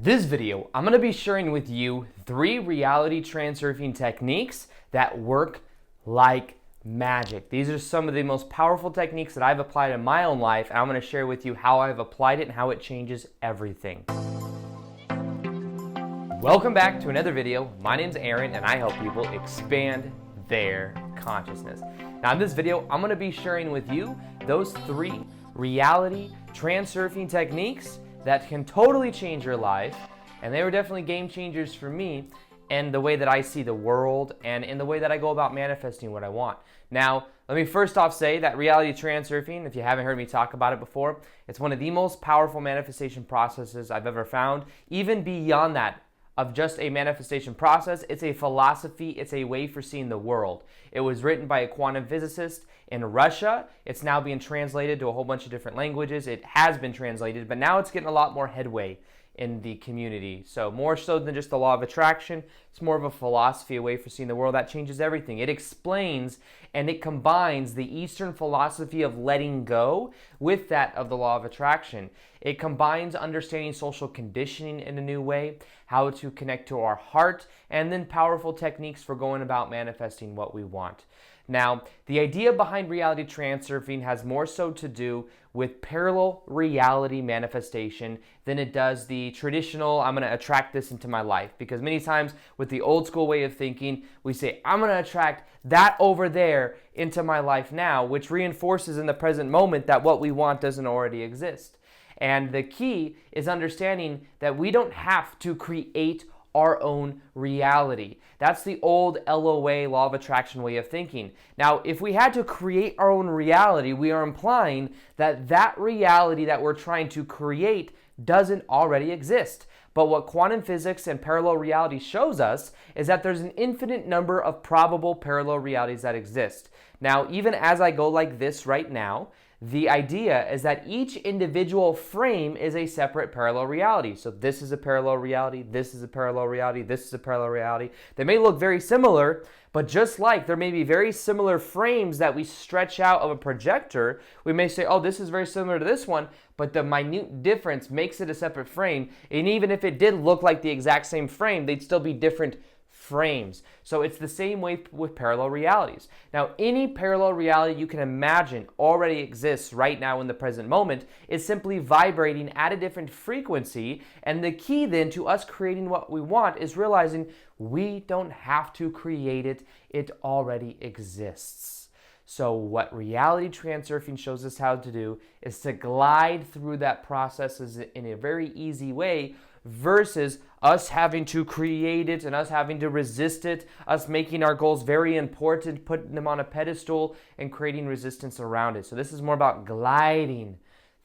This video, I'm going to be sharing with you 3 reality transurfing techniques that work like magic. These are some of the most powerful techniques that I've applied in my own life, and I'm going to share with you how I've applied it and how it changes everything. Welcome back to another video. My name's Aaron, and I help people expand their consciousness. Now in this video, I'm going to be sharing with you those 3 reality transurfing techniques that can totally change your life, and they were definitely game changers for me and the way that I see the world and in the way that I go about manifesting what I want. Now, let me first off say that reality transurfing, if you haven't heard me talk about it before, it's one of the most powerful manifestation processes I've ever found. Even beyond that, of just a manifestation process, it's a philosophy, it's a way for seeing the world. It was written by a quantum physicist in Russia. It's now being translated to a whole bunch of different languages. It has been translated, but now it's getting a lot more headway in the community. So more so than just the law of attraction, it's more of a philosophy, a way for seeing the world that changes everything. It explains and it combines the Eastern philosophy of letting go with that of the law of attraction. It combines understanding social conditioning in a new way, how to connect to our heart, and then powerful techniques for going about manifesting what we want. Now, the idea behind reality transurfing has more so to do with parallel reality manifestation than it does the traditional, I'm going to attract this into my life. Because many times with the old school way of thinking, we say, I'm going to attract that over there into my life now, which reinforces in the present moment that what we want doesn't already exist. And the key is understanding that we don't have to create our own reality. That's the old LOA, law of attraction way of thinking. Now, if we had to create our own reality, we are implying that that reality that we're trying to create doesn't already exist. But what quantum physics and parallel reality shows us is that there's an infinite number of probable parallel realities that exist. Now, even as I go like this right now, the idea is that each individual frame is a separate parallel reality. So this is a parallel reality, this is a parallel reality, this is a parallel reality. They may look very similar, but just like there may be very similar frames that we stretch out of a projector, we may say, oh, this is very similar to this one, but the minute difference makes it a separate frame. And even if it did look like the exact same frame, they'd still be different frames. So it's the same way with parallel realities. Now, any parallel reality you can imagine already exists right now in the present moment is simply vibrating at a different frequency. And the key then to us creating what we want is realizing we don't have to create it. It already exists. So what reality transurfing shows us how to do is to glide through that process in a very easy way versus us having to create it and us having to resist it, us making our goals very important, putting them on a pedestal and creating resistance around it. So this is more about gliding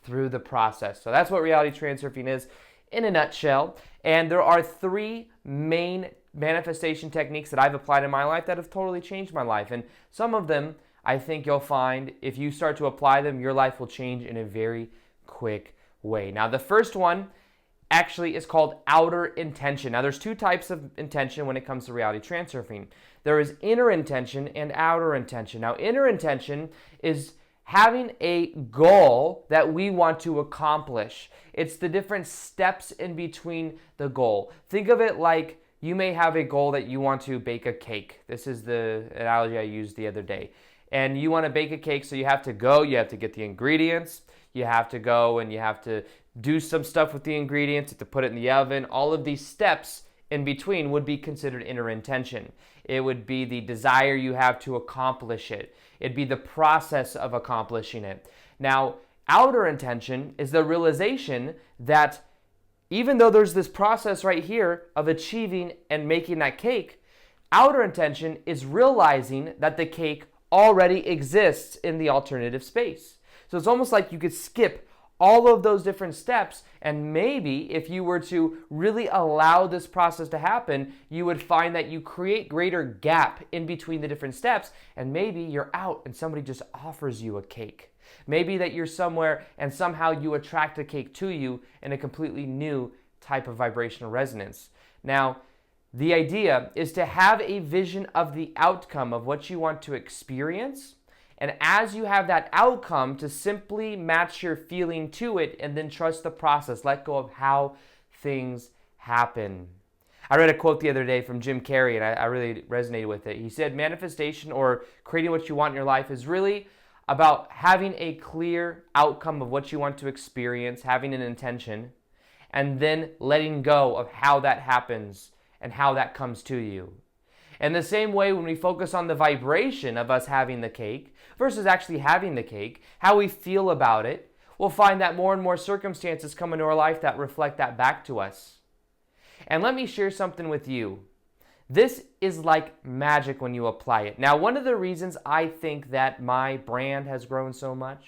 through the process. So that's what reality transurfing is in a nutshell. And there are 3 main manifestation techniques that I've applied in my life that have totally changed my life. And some of them, I think you'll find if you start to apply them, your life will change in a very quick way. Now, the first one actually is called outer intention. Now, there's 2 types of intention when it comes to reality transurfing. There is inner intention and outer intention. Now, inner intention is having a goal that we want to accomplish. It's the different steps in between the goal. Think of it like you may have a goal that you want to bake a cake. This is the analogy I used the other day. And you want to bake a cake, so you have to get the ingredients, you have to go and you have to do some stuff with the ingredients, you have to put it in the oven. All of these steps in between would be considered inner intention. It would be the desire you have to accomplish it. It'd be the process of accomplishing it. Now, outer intention is the realization that even though there's this process right here of achieving and making that cake, outer intention is realizing that the cake already exists in the alternative space. So it's almost like you could skip all of those different steps, and maybe if you were to really allow this process to happen, you would find that you create greater gap in between the different steps, and maybe you're out and somebody just offers you a cake. Maybe that you're somewhere and somehow you attract a cake to you in a completely new type of vibrational resonance. Now, the idea is to have a vision of the outcome of what you want to experience, and as you have that outcome, to simply match your feeling to it and then trust the process. Let go of how things happen. I read a quote the other day from Jim Carrey, and I really resonated with it. He said, manifestation, or creating what you want in your life, is really about having a clear outcome of what you want to experience, having an intention, and then letting go of how that happens and how that comes to you. In the same way, when we focus on the vibration of us having the cake versus actually having the cake, how we feel about it, we'll find that more and more circumstances come into our life that reflect that back to us. And let me share something with you. This is like magic when you apply it. Now, one of the reasons I think that my brand has grown so much,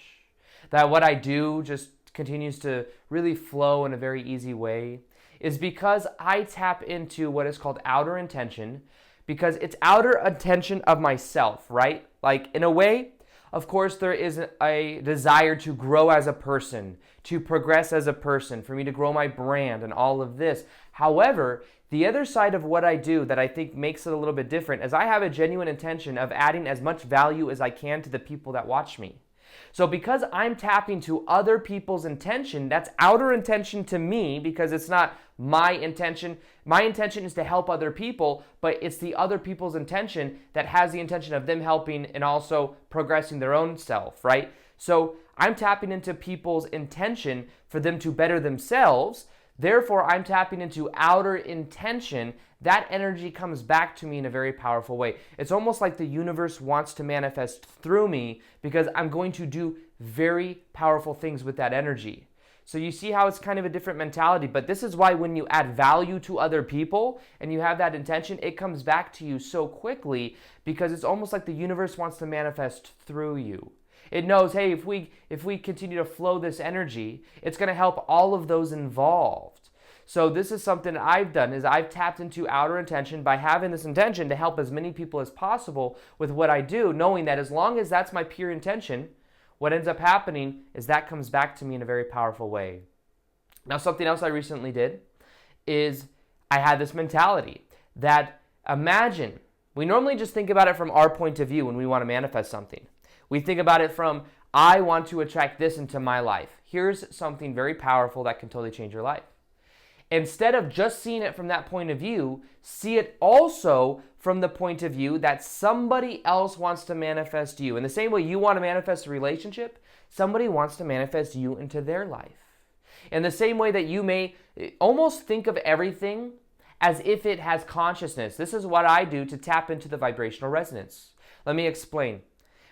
that what I do just continues to really flow in a very easy way, is because I tap into what is called outer intention, because it's outer intention of myself, right? Like, in a way, of course, there is a desire to grow as a person, to progress as a person, for me to grow my brand and all of this. However, the other side of what I do that I think makes it a little bit different is I have a genuine intention of adding as much value as I can to the people that watch me. So because I'm tapping to other people's intention, that's outer intention to me, because it's not my intention. My intention is to help other people, but it's the other people's intention that has the intention of them helping and also progressing their own self, right? So I'm tapping into people's intention for them to better themselves. Therefore, I'm tapping into outer intention. That energy comes back to me in a very powerful way. It's almost like the universe wants to manifest through me, because I'm going to do very powerful things with that energy. So you see how it's kind of a different mentality, but this is why when you add value to other people and you have that intention, it comes back to you so quickly, because it's almost like the universe wants to manifest through you. It knows, hey, if we continue to flow this energy, it's going to help all of those involved. So this is something I've done, is I've tapped into outer intention by having this intention to help as many people as possible with what I do, knowing that as long as that's my pure intention, what ends up happening is that comes back to me in a very powerful way. Now, something else I recently did is I had this mentality that, imagine, we normally just think about it from our point of view when we want to manifest something. We think about it from, I want to attract this into my life. Here's something very powerful that can totally change your life. Instead of just seeing it from that point of view, see it also from the point of view that somebody else wants to manifest you. In the same way you want to manifest a relationship, somebody wants to manifest you into their life. In the same way that you may almost think of everything as if it has consciousness. This is what I do to tap into the vibrational resonance. Let me explain.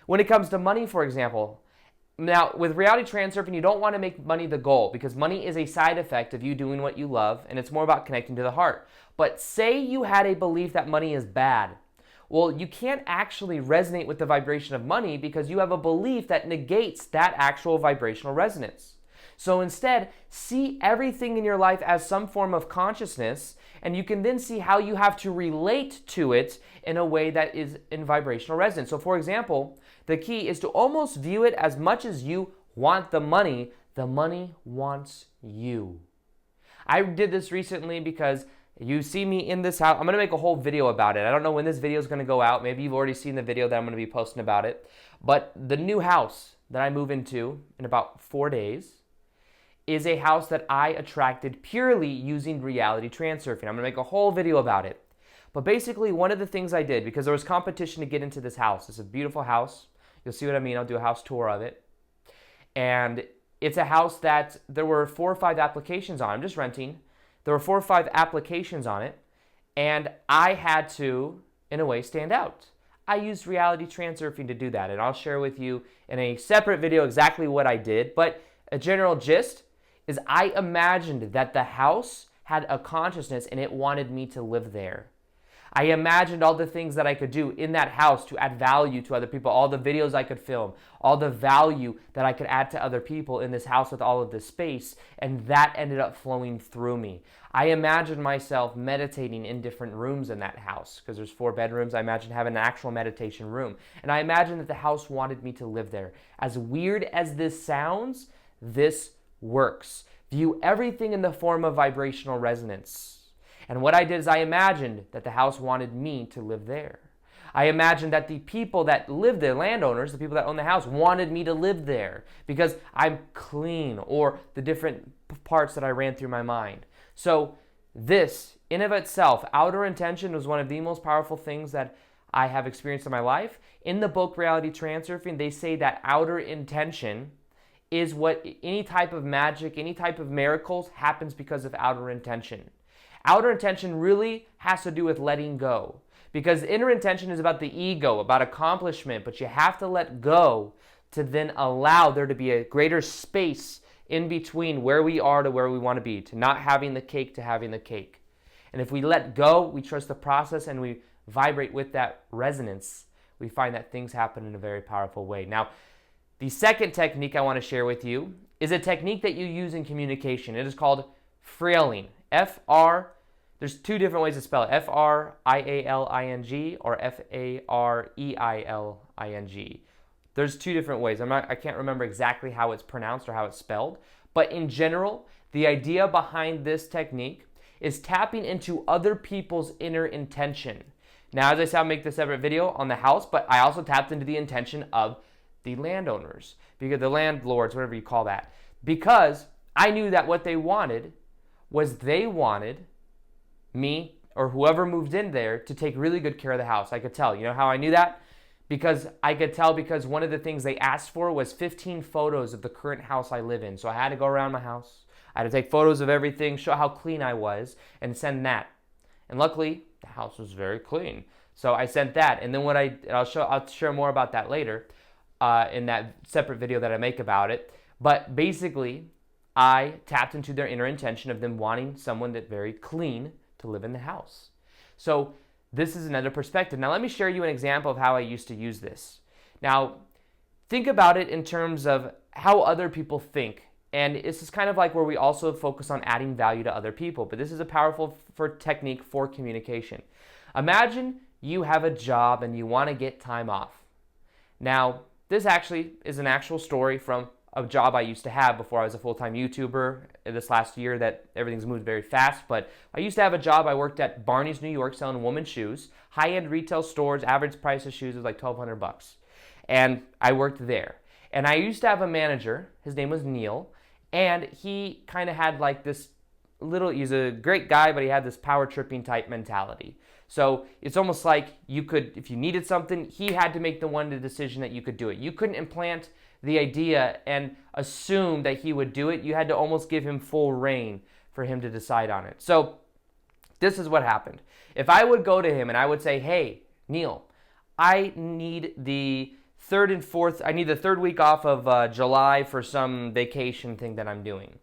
When it comes to money, for example, now with Reality Transurfing, you don't want to make money the goal, because money is a side effect of you doing what you love, and it's more about connecting to the heart. But say you had a belief that money is bad. Well, you can't actually resonate with the vibration of money because you have a belief that negates that actual vibrational resonance. So instead, see everything in your life as some form of consciousness, and you can then see how you have to relate to it in a way that is in vibrational resonance. So for example, the key is to almost view it as much as you want the money wants you. I did this recently because you see me in this house. I'm going to make a whole video about it. I don't know when this video is going to go out. Maybe you've already seen the video that I'm going to be posting about it. But the new house that I move into in about 4 days is a house that I attracted purely using Reality Transurfing. I'm going to make a whole video about it. But basically, one of the things I did, because there was competition to get into this house. It's a beautiful house. You'll see what I mean. I'll do a house tour of it. And it's a house that there were 4 or 5 applications on. I'm just renting. There were 4 or 5 applications on it. And I had to, in a way, stand out. I used Reality Transurfing to do that. And I'll share with you in a separate video exactly what I did. But a general gist is I imagined that the house had a consciousness and it wanted me to live there. I imagined all the things that I could do in that house to add value to other people, all the videos I could film, all the value that I could add to other people in this house with all of this space, and that ended up flowing through me. I imagined myself meditating in different rooms in that house, because there's 4 bedrooms. I imagined having an actual meditation room, and I imagined that the house wanted me to live there. As weird as this sounds, this works. View everything in the form of vibrational resonance. And what I did is I imagined that the house wanted me to live there. I imagined that the people that live there, landowners, the people that own the house, wanted me to live there because I'm clean, or the different parts that I ran through my mind. So this, in of itself, outer intention was one of the most powerful things that I have experienced in my life. In the book Reality Transurfing, they say that outer intention is what any type of magic, any type of miracles happens because of outer intention. Outer intention really has to do with letting go, because inner intention is about the ego, about accomplishment, but you have to let go to then allow there to be a greater space in between where we are to where we want to be, to not having the cake to having the cake. And if we let go, we trust the process, and we vibrate with that resonance, we find that things happen in a very powerful way. Now, the second technique I want to share with you is a technique that you use in communication. It is called frailing. There's two different ways to spell it. Frailing or Fareiling. There's two different ways. I can't remember exactly how it's pronounced or how it's spelled. But in general, the idea behind this technique is tapping into other people's inner intention. Now, as I said, I'll make this separate video on the house, but I also tapped into the intention of the landowners, because the landlords, whatever you call that, because I knew that what they wanted was they wanted me or whoever moved in there to take really good care of the house. I could tell. You know how I knew that? Because I could tell, because one of the things they asked for was 15 photos of the current house I live in. So I had to go around my house. I had to take photos of everything, show how clean I was, and send that. And luckily, the house was very clean. So I sent that. And then I'll share more about that later in that separate video that I make about it. But basically, I tapped into their inner intention of them wanting someone that's very clean to live in the house. So this is another perspective. Now let me share you an example of how I used to use this. Now, think about it in terms of how other people think. And this is kind of like where we also focus on adding value to other people. But this is a powerful technique for communication. Imagine you have a job and you want to get time off. Now, this actually is an actual story from a job I used to have before I was a full-time YouTuber this last year, that everything's moved very fast. But I used to have a job. I worked at Barney's, New York, selling women's shoes, high-end retail stores. Average price of shoes was like $1,200. And I worked there. And I used to have a manager. His name was Neil. And he kind of had like this he's a great guy, but he had this power tripping type mentality. So it's almost like if you needed something, he had to make the decision that you could do it. You couldn't implant the idea and assume that he would do it. You had to almost give him full reign for him to decide on it. So this is what happened. If I would go to him and I would say, hey, Neil, I need the third week off of July for some vacation thing that I'm doing.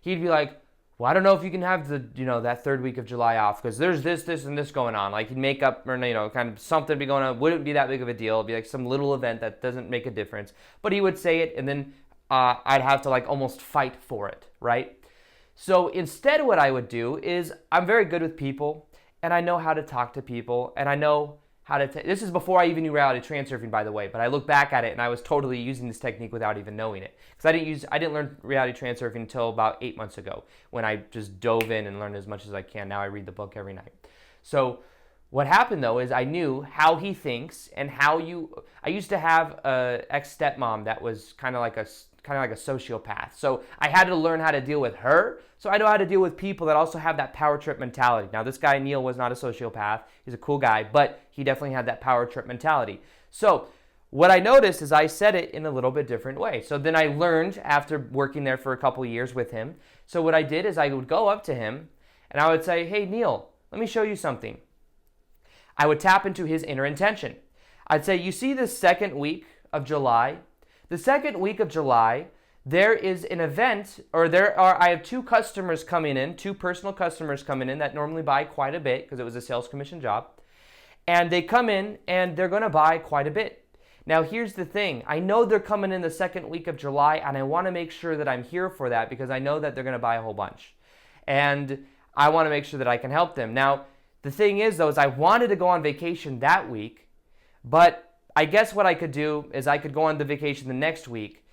He'd be like, well, I don't know if you can have that third week of July off because there's this, and this going on. Like he'd make up, or kind of something be going on. Wouldn't be that big of a deal. It'd be like some little event that doesn't make a difference. But he would say it, and then I'd have to like almost fight for it, right? So instead, what I would do is I'm very good with people, and I know how to talk to people, and I know how to. This is before I even knew reality transurfing, by the way. But I look back at it, and I was totally using this technique without even knowing it, because I didn't learn reality transurfing until about 8 months ago, when I just dove in and learned as much as I can. Now I read the book every night. So what happened though is I knew how he thinks and I used to have a ex-stepmom that was kind of like a sociopath. So I had to learn how to deal with her. So I know how to deal with people that also have that power trip mentality. Now this guy, Neil, was not a sociopath. He's a cool guy, but he definitely had that power trip mentality. So what I noticed is I said it in a little bit different way. So then I learned after working there for a couple of years with him. So what I did is I would go up to him and I would say, hey, Neil, let me show you something. I would tap into his inner intention. I'd say, you see this second week of July? The second week of July, there is an event, I have two personal customers coming in that normally buy quite a bit because it was a sales commission job. And they come in and they're going to buy quite a bit. Now, here's the thing. I know they're coming in the second week of July, and I want to make sure that I'm here for that because I know that they're going to buy a whole bunch. And I want to make sure that I can help them. Now, the thing is, though, is I wanted to go on vacation that week, but I guess what I could do is I could go on the vacation the next week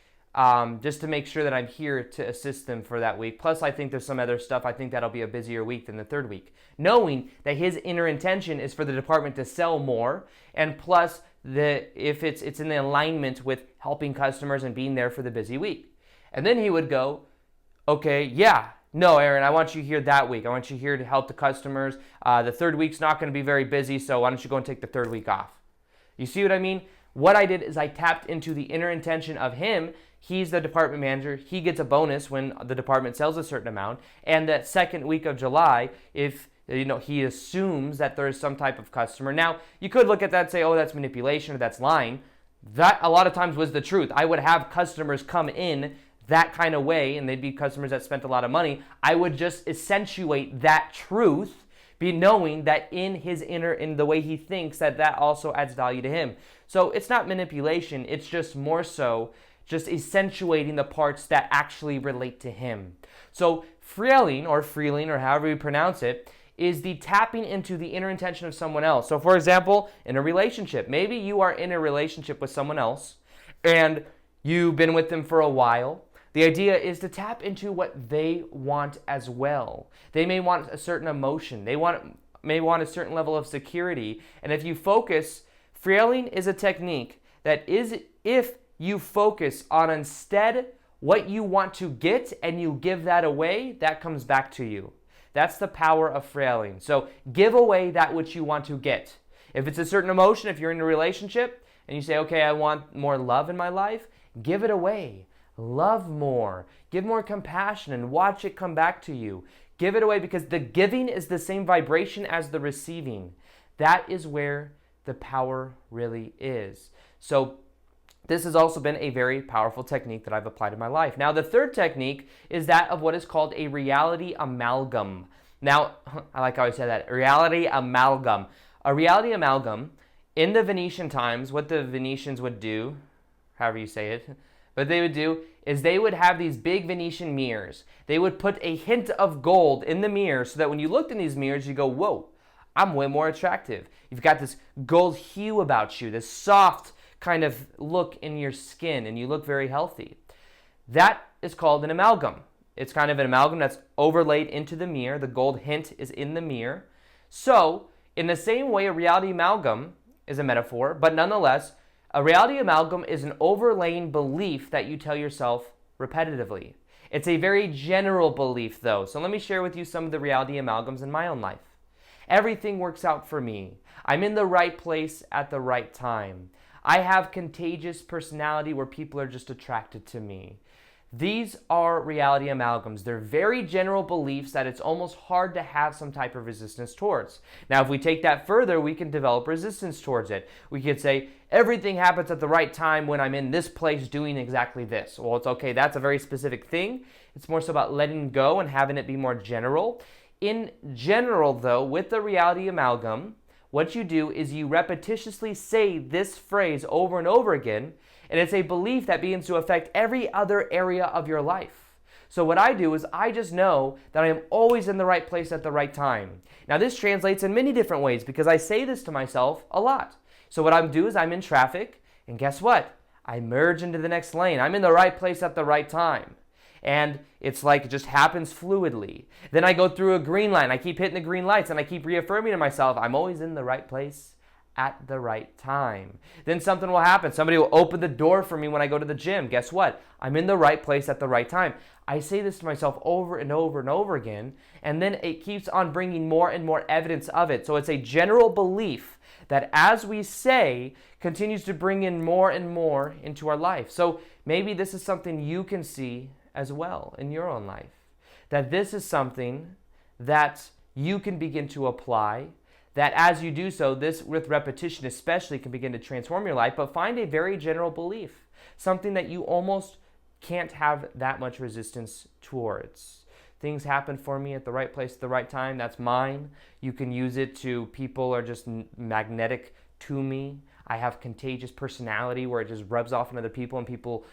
just to make sure that I'm here to assist them for that week. Plus, I think there's some other stuff. I think that'll be a busier week than the third week. Knowing that his inner intention is for the department to sell more, and plus, if it's in the alignment with helping customers and being there for the busy week. And then he would go, okay, yeah, No, Aaron, I want you here that week. I want you here to help the customers. The third week's not going to be very busy, so why don't you go and take the third week off? You see what I mean? What I did is I tapped into the inner intention of him. He's the department manager. He gets a bonus when the department sells a certain amount. And that second week of July, if he assumes that there is some type of customer. Now, you could look at that and say, oh, that's manipulation or that's lying. That a lot of times was the truth. I would have customers come in that kind of way, and they'd be customers that spent a lot of money. I would just accentuate that truth, be knowing that in his inner, in the way he thinks, that also adds value to him. So it's not manipulation. It's just more so just accentuating the parts that actually relate to him. So Frailing or however you pronounce it, is the tapping into the inner intention of someone else. So for example, in a relationship, maybe you are in a relationship with someone else and you've been with them for a while. The idea is to tap into what they want as well. They may want a certain emotion. They may want a certain level of security. And if you focus, Frailing is a technique that is, if you focus on instead what you want to get and you give that away, that comes back to you. That's the power of Frailing. So give away that which you want to get. If it's a certain emotion, if you're in a relationship and you say, okay, I want more love in my life, give it away. Love more. Give more compassion and watch it come back to you. Give it away because the giving is the same vibration as the receiving. That is where the power really is. So this has also been a very powerful technique that I've applied in my life. Now, the third technique is that of what is called a reality amalgam. Now, I like how I said that, reality amalgam. A reality amalgam, in the Venetian times, what the Venetians would do, however you say it, what they would do is they would have these big Venetian mirrors. They would put a hint of gold in the mirror so that when you looked in these mirrors, you go, whoa, I'm way more attractive. You've got this gold hue about you, this soft kind of look in your skin, and you look very healthy. That is called an amalgam. It's kind of an amalgam that's overlaid into the mirror. The gold hint is in the mirror. So, in the same way, a reality amalgam is a metaphor, but nonetheless, a reality amalgam is an overlaying belief that you tell yourself repetitively. It's a very general belief, though. So let me share with you some of the reality amalgams in my own life. Everything works out for me. I'm in the right place at the right time. I have contagious personality where people are just attracted to me. These are reality amalgams. They're very general beliefs that it's almost hard to have some type of resistance towards. Now, if we take that further, we can develop resistance towards it. We could say, everything happens at the right time when I'm in this place doing exactly this. Well, it's okay. That's a very specific thing. It's more so about letting go and having it be more general. In general, though, with the reality amalgam, what you do is you repetitiously say this phrase over and over again, and it's a belief that begins to affect every other area of your life. So what I do is I just know that I am always in the right place at the right time. Now this translates in many different ways because I say this to myself a lot. So what I do is I'm in traffic, and guess what? I merge into the next lane. I'm in the right place at the right time. And it's like it just happens fluidly. Then I go through a green line. I keep hitting the green lights, and I keep reaffirming to myself, I'm always in the right place at the right time. Then something will happen. Somebody will open the door for me when I go to the gym. Guess what? I'm in the right place at the right time. I say this to myself over and over and over again, and then it keeps on bringing more and more evidence of it. So it's a general belief that, as we say, continues to bring in more and more into our life. So maybe this is something you can see as well in your own life. That this is something that you can begin to apply, that as you do so, this with repetition especially can begin to transform your life, but find a very general belief, something that you almost can't have that much resistance towards. Things happen for me at the right place at the right time, that's mine. You can use it to people are just magnetic to me. I have contagious personality where it just rubs off on other people and people,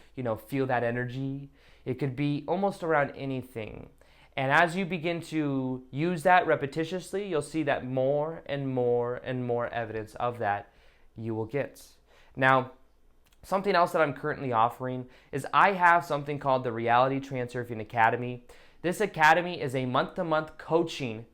feel that energy. It could be almost around anything. And as you begin to use that repetitiously, you'll see that more and more and more evidence of that you will get. Now, something else that I'm currently offering is I have something called the Reality Transurfing Academy. This academy is a month-to-month coaching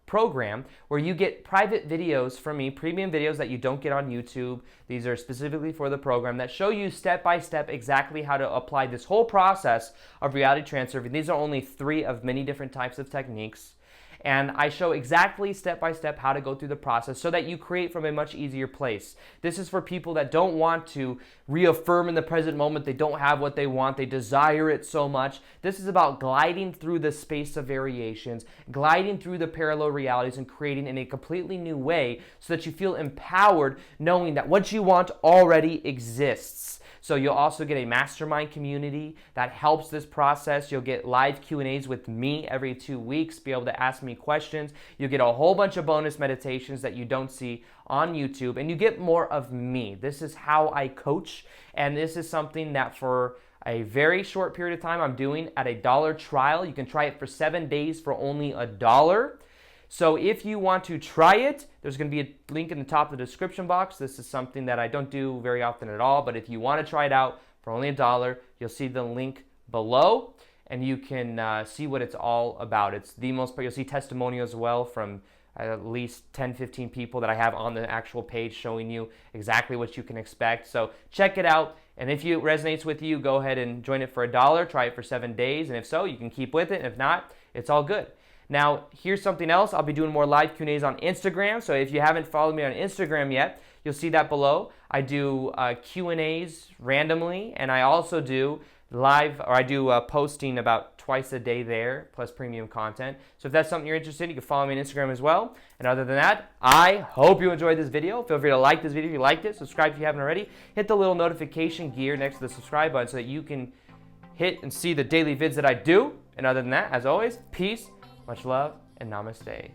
program where you get private videos from me, premium videos that you don't get on YouTube. These are specifically for the program that show you step by step exactly how to apply this whole process of reality transurfing. These are only 3 of many different types of techniques. And I show exactly step by step how to go through the process so that you create from a much easier place. This is for people that don't want to reaffirm in the present moment. They don't have what they want. They desire it so much. This is about gliding through the space of variations, gliding through the parallel realities and creating in a completely new way so that you feel empowered knowing that what you want already exists. So you'll also get a mastermind community that helps this process. You'll get live Q&As with me every 2 weeks, be able to ask me questions. You'll get a whole bunch of bonus meditations that you don't see on YouTube, and you get more of me. This is how I coach, and this is something that for a very short period of time I'm doing at $1 trial. You can try it for 7 days for only $1. So if you want to try it, there's going to be a link in the top of the description box. This is something that I don't do very often at all, but if you want to try it out for only $1, you'll see the link below, and you can see what it's all about. It's the most, you'll see testimonials as well from at least 10, 15 people that I have on the actual page showing you exactly what you can expect. So check it out, and if it resonates with you, go ahead and join it for $1. Try it for 7 days, and if so, you can keep with it. If not, it's all good. Now, here's something else. I'll be doing more live Q&As on Instagram. So if you haven't followed me on Instagram yet, you'll see that below. I do Q&As randomly, and I also do posting about twice a day there, plus premium content. So if that's something you're interested in, you can follow me on Instagram as well. And other than that, I hope you enjoyed this video. Feel free to like this video if you liked it. Subscribe if you haven't already. Hit the little notification gear next to the subscribe button so that you can hit and see the daily vids that I do. And other than that, as always, peace. Much love and namaste.